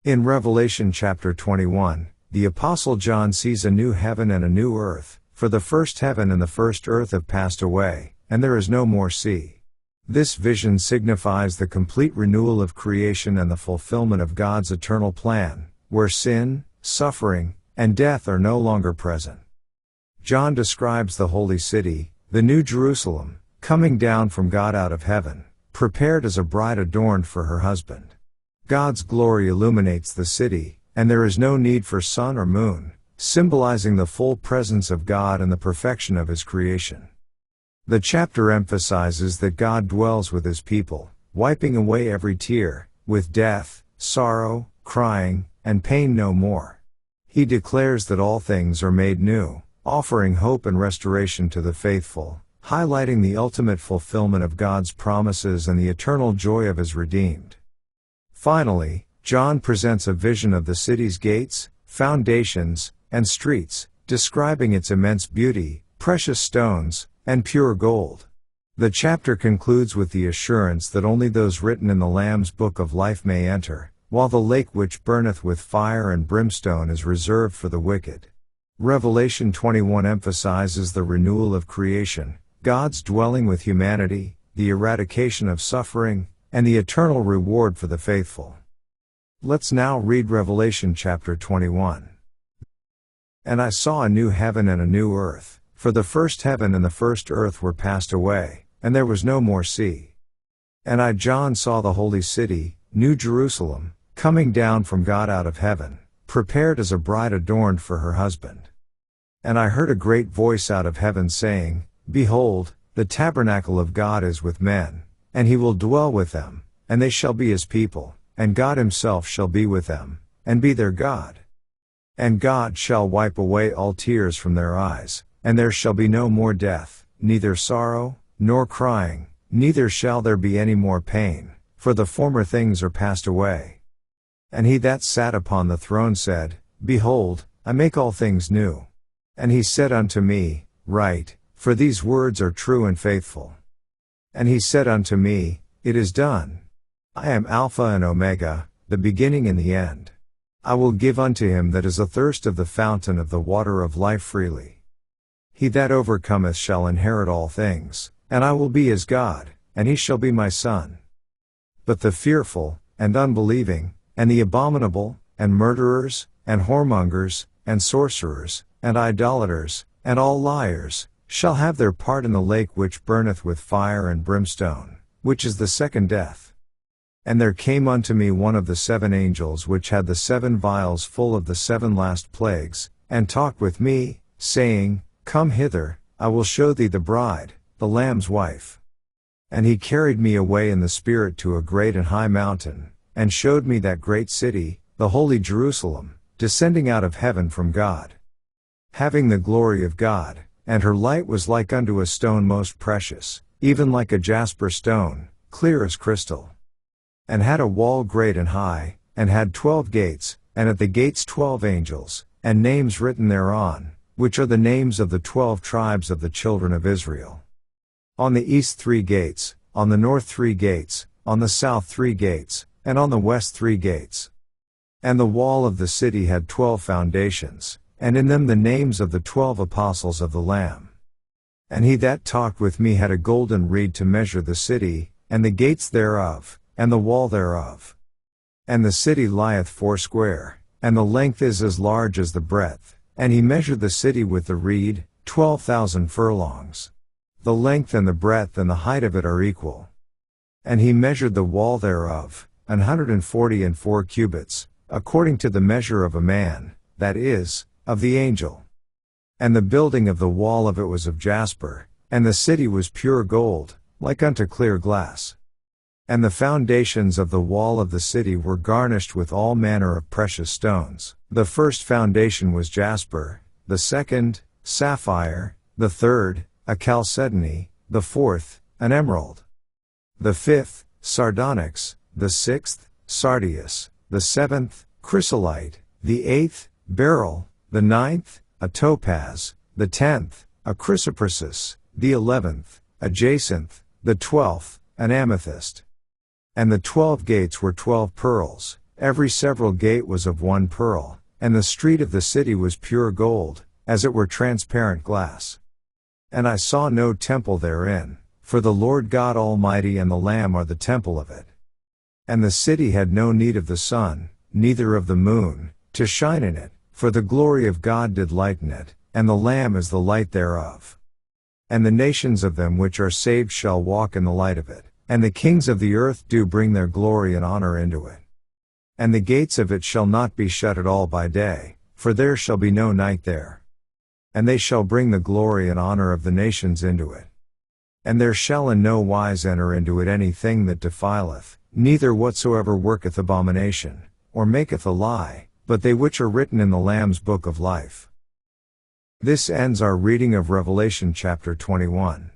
In Revelation chapter 21, the Apostle John sees a new heaven and a new earth, for the first heaven and the first earth have passed away, and there is no more sea. This vision signifies the complete renewal of creation and the fulfillment of God's eternal plan, where sin, suffering, and death are no longer present. John describes the holy city, the New Jerusalem, coming down from God out of heaven, prepared as a bride adorned for her husband. God's glory illuminates the city, and there is no need for sun or moon, symbolizing the full presence of God and the perfection of His creation. The chapter emphasizes that God dwells with His people, wiping away every tear, with death, sorrow, crying, and pain no more. He declares that all things are made new, offering hope and restoration to the faithful, highlighting the ultimate fulfillment of God's promises and the eternal joy of His redeemed. Finally, John presents a vision of the city's gates, foundations, and streets, describing its immense beauty, precious stones, and pure gold. The chapter concludes with the assurance that only those written in the Lamb's book of life may enter, while the lake which burneth with fire and brimstone is reserved for the wicked. Revelation 21 emphasizes the renewal of creation, God's dwelling with humanity, the eradication of suffering, and the eternal reward for the faithful. Let's now read Revelation chapter 21. And I saw a new heaven and a new earth, for the first heaven and the first earth were passed away, and there was no more sea. And I, John, saw the holy city, New Jerusalem, coming down from God out of heaven, prepared as a bride adorned for her husband. And I heard a great voice out of heaven saying, Behold, the tabernacle of God is with men, and He will dwell with them, and they shall be His people, and God Himself shall be with them, and be their God. And God shall wipe away all tears from their eyes, and there shall be no more death, neither sorrow, nor crying, neither shall there be any more pain, for the former things are passed away. And He that sat upon the throne said, Behold, I make all things new. And He said unto me, Write, for these words are true and faithful. And He said unto me, It is done. I am Alpha and Omega, the beginning and the end. I will give unto him that is athirst of the fountain of the water of life freely. He that overcometh shall inherit all things, and I will be his God, and he shall be my son. But the fearful, and unbelieving, and the abominable, and murderers, and whoremongers, and sorcerers, and idolaters, and all liars, shall have their part in the lake which burneth with fire and brimstone, which is the second death. And there came unto me one of the 7 angels which had the 7 vials full of the 7 last plagues, and talked with me, saying, Come hither, I will show thee the bride, the Lamb's wife. And he carried me away in the Spirit to a great and high mountain, and showed me that great city, the holy Jerusalem, descending out of heaven from God, having the glory of God, and her light was like unto a stone most precious, even like a jasper stone, clear as crystal. And had a wall great and high, and had 12 gates, and at the gates 12 angels, and names written thereon, which are the names of the 12 tribes of the children of Israel. On the east 3 gates, on the north 3 gates, on the south 3 gates, and on the west 3 gates. And the wall of the city had 12 foundations, and in them the names of the 12 apostles of the Lamb. And he that talked with me had a golden reed to measure the city, and the gates thereof, and the wall thereof. And the city lieth foursquare, and the length is as large as the breadth, and he measured the city with the reed, 12,000 furlongs. The length and the breadth and the height of it are equal. And he measured the wall thereof, 144 cubits, according to the measure of a man, that is, of the angel. And the building of the wall of it was of jasper, and the city was pure gold, like unto clear glass. And the foundations of the wall of the city were garnished with all manner of precious stones. The first foundation was jasper, the second, sapphire, the third, a chalcedony, the fourth, an emerald, the fifth, sardonyx, the sixth, sardius, the seventh, chrysolite, the eighth, beryl, the ninth, a topaz, the 10th, a chrysoprasus, the 11th, a jacinth, the 12th, an amethyst. And the 12 gates were 12 pearls, Every several gate was of one pearl, and the street of the city was pure gold, as it were transparent glass. And I saw no temple therein, for the Lord God Almighty and the Lamb are the temple of it. And the city had no need of the sun, neither of the moon, to shine in it, for the glory of God did lighten it, and the Lamb is the light thereof. And the nations of them which are saved shall walk in the light of it, and the kings of the earth do bring their glory and honor into it. And the gates of it shall not be shut at all by day, for there shall be no night there. And they shall bring the glory and honor of the nations into it. And there shall in no wise enter into it anything that defileth, neither whatsoever worketh abomination, or maketh a lie, but they which are written in the Lamb's book of life. This ends our reading of Revelation chapter 21.